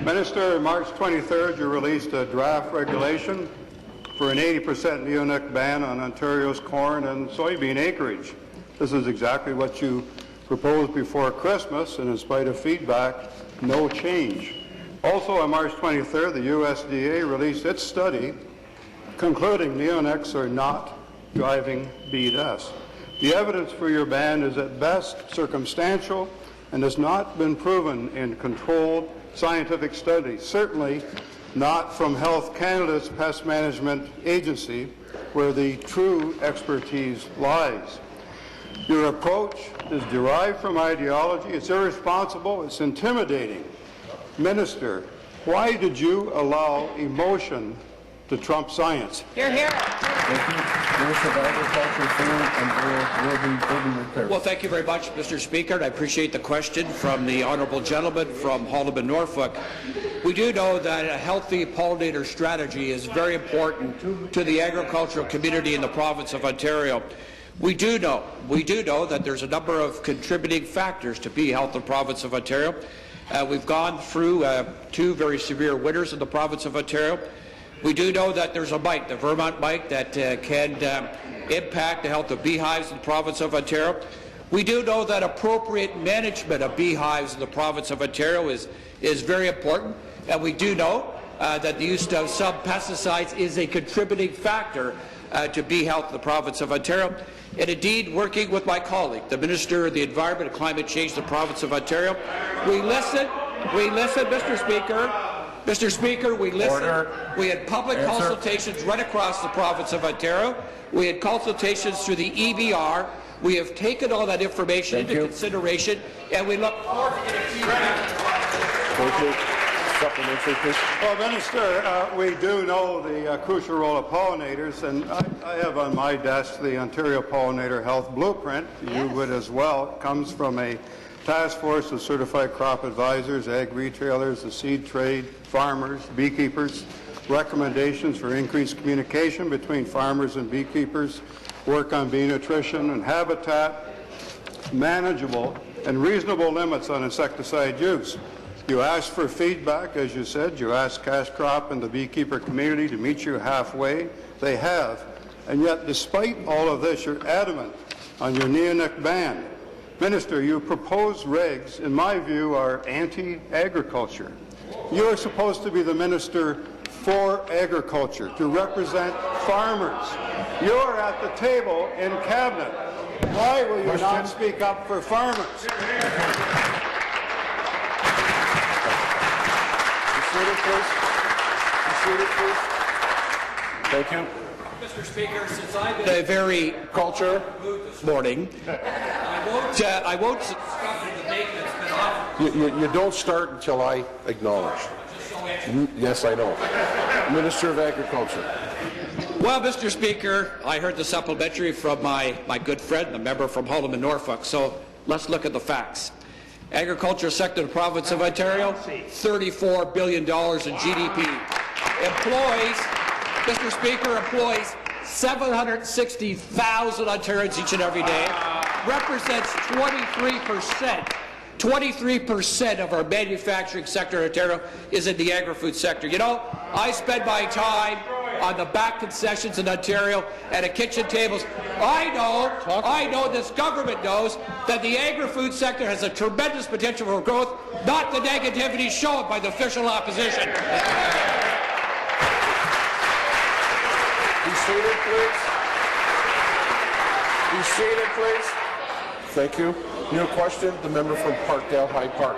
Minister, on March 23rd, you released a draft regulation for an 80% Neonic ban on Ontario's corn and soybean acreage. This is exactly what you proposed before Christmas, and in spite of feedback, no change. Also on March 23rd, the USDA released its study concluding neonics are not driving bee deaths. The evidence for your ban is at best circumstantial and has not been proven in controlled scientific studies, certainly not from Health Canada's Pest Management Agency, where the true expertise lies. Your approach is derived from ideology, it's irresponsible, it's intimidating. Minister, why did you allow emotion to trump science? Hear, hear. Thank you. Minister of Agriculture, Food and Rural Well, thank you very much, Mr. Speaker, and I appreciate the question from the honourable gentleman from Haldimand, Norfolk. We do know that a healthy pollinator strategy is very important to the agricultural community in the province of Ontario. We do know that there's a number of contributing factors to bee health in the province of Ontario. We've gone through 2 very severe winters in the province of Ontario. We do know that there's a mite, the Vermont mite, that can impact the health of beehives in the province of Ontario. We do know that appropriate management of beehives in the province of Ontario is very important, and we do know that the use of some pesticides is a contributing factor to bee health in the province of Ontario. And indeed, working with my colleague, the Minister of the Environment and Climate Change in the province of Ontario, we listen, Mr. Speaker. Mr. Speaker, we listened. Order. We had public consultations right across the province of Ontario. We had consultations through the EBR. We have taken all that information into consideration, and we look forward to getting feedback. Supplementary, please. Well, Minister, we do know the crucial role of pollinators, and I have on my desk the Ontario Pollinator Health Blueprint. You would as well. It comes from a task force of certified crop advisors, ag retailers, the seed trade, farmers, beekeepers, recommendations for increased communication between farmers and beekeepers, work on bee nutrition and habitat, manageable and reasonable limits on insecticide use. You asked for feedback, as you said. You asked cash crop and the beekeeper community to meet you halfway. They have. And yet, despite all of this, you're adamant on your neonic ban. Minister, you proposed regs, in my view, are anti-agriculture. You are supposed to be the minister for agriculture, to represent farmers. You are at the table in cabinet. Why will you not speak up for farmers? Thank you. Mr. Speaker, since I've been a very culture this morning, I won't disrupt the debate that's been offered. You don't start until I acknowledge. Yes, I know. Minister of Agriculture. Well, Mr. Speaker, I heard the supplementary from my good friend, the member from Haldimand, Norfolk, so let's look at the facts. Agriculture sector in the province of Ontario, $34 billion in GDP. Employs, Mr. Speaker, employs 760,000 Ontarians each and every day. Represents 23%. 23% of our manufacturing sector in Ontario is in the agri-food sector. You know, I spend my time on the back concessions in Ontario and at kitchen tables. I know this government knows that the agri-food sector has a tremendous potential for growth, not the negativity shown by the official opposition. Be seated, please. Be seated, please. Thank you. New question, the member from Parkdale High Park.